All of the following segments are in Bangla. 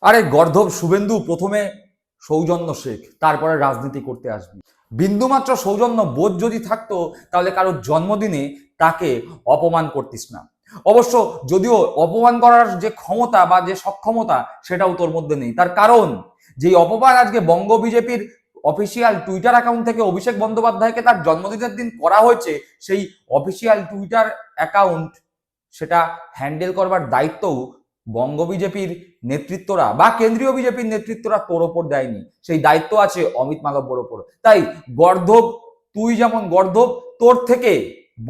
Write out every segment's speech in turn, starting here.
আরে গর্ধব শুভেন্দু প্রথমে সৌজন্য শেখ, তারপরে রাজনীতি করতে আসবি। বিন্দুমাত্র সৌজন্য বোধ যদি থাকতো তাহলে কারোর জন্মদিনে তাকে অপমান করতিস না। অবশ্য যদিও অপমান করার যে ক্ষমতা বা যে সক্ষমতা সেটাও তোর মধ্যে নেই। তার কারণ যে অপমান আজকে বঙ্গ বিজেপির অফিসিয়াল টুইটার অ্যাকাউন্ট থেকে অভিষেক বন্দ্যোপাধ্যায়কে তার জন্মদিনের দিন করা হয়েছে, সেই অফিসিয়াল টুইটার অ্যাকাউন্ট সেটা হ্যান্ডেল করবার দায়িত্বও বঙ্গ বিজেপির নেতৃত্বরা বা কেন্দ্রীয় বিজেপির নেতৃত্বরা তোর ওপর দেয়নি, সেই দায়িত্ব আছে অমিত মালব্যর ওপর। তাই গর্ধব, তুই যেমন গর্ধব, তোর থেকে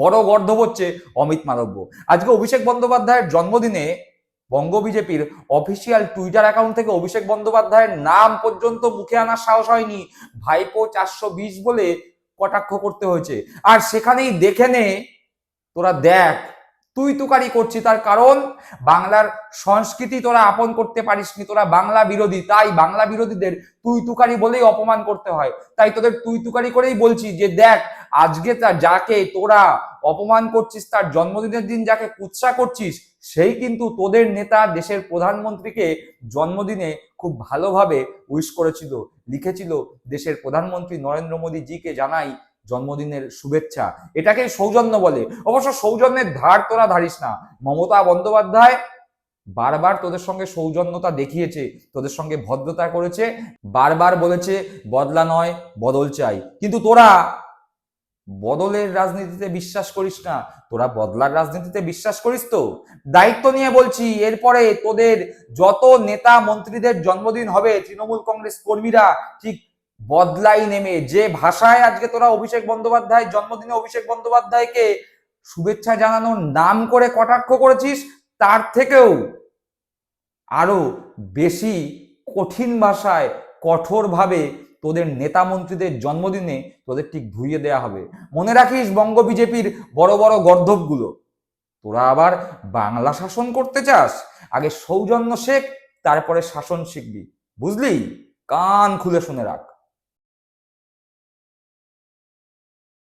বড় গর্ধব হচ্ছে অমিত মালব্য। আজকে অভিষেক বন্দ্যোপাধ্যায়ের জন্মদিনে বঙ্গ বিজেপির অফিসিয়াল টুইটার অ্যাকাউন্ট থেকে অভিষেক বন্দ্যোপাধ্যায়ের নাম পর্যন্ত মুখে আনার সাহস হয়নি। ভাইপো 420 বলে কটাক্ষ করতে হয়েছে। আর সেখানেই দেখে নে, তোরা দেখ তুই তুকারি করছিস। তার কারণ বাংলার সংস্কৃতি তোরা আপন করতে পারিসনি, তোরা বাংলা বিরোধী। তাই বাংলা বিরোধীদের তুই তুকারি বলেই অপমান করতে হয়। তাই তোদের তুই তুকারি করেই বলছি যে দেখ, আজকে যাকে তোরা অপমান করছিস, তার জন্মদিনের দিন যাকে কুৎসা করছিস, সেই কিন্তু তোদের নেতা দেশের প্রধানমন্ত্রীকে জন্মদিনে খুব ভালোভাবে উইশ করেছিল, লিখেছিল দেশের প্রধানমন্ত্রী নরেন্দ্র মোদী জিকে জানাই জন্মদিনের শুভেচ্ছা। এটাকে সৌজন্য বলে। অবশ্য সৌজন্যের ধার তোরা ধারিস না। মমতা বন্দ্যোপাধ্যায় বারবার তোদের সঙ্গে সৌজন্যতা দেখিয়েছে, তোদের সঙ্গে ভদ্রতা করেছে, বারবার বলেছে বদলা নয় বদল চাই। কিন্তু তোরা বদলের রাজনীতিতে বিশ্বাস করিস না, তোরা বদলার রাজনীতিতে বিশ্বাস করিস। তো দায়িত্ব নিয়ে বলছি, এরপরে তোদের যত নেতা মন্ত্রীদের জন্মদিন হবে, তৃণমূল কংগ্রেস কর্মীরা ঠিক বদলাই নেমে যে ভাষায় আজকে তোরা অভিষেক বন্দ্যোপাধ্যায়ের জন্মদিনে অভিষেক বন্দ্যোপাধ্যায়কে শুভেচ্ছা জানানোর নাম করে কটাক্ষ করেছিস, তার থেকেও আরো বেশি কঠিন ভাষায় কঠোরভাবে তোদের নেতা মন্ত্রীদের জন্মদিনে তোদের ঠিক ধুইয়ে দেয়া হবে। মনে রাখিস বঙ্গ বিজেপির বড় বড় গর্ধবগুলো, তোরা আবার বাংলা শাসন করতে চাস? আগে সৌজন্য শেখ, তারপরে শাসন শিখবি, বুঝলি? কান খুলে শুনে রাখ।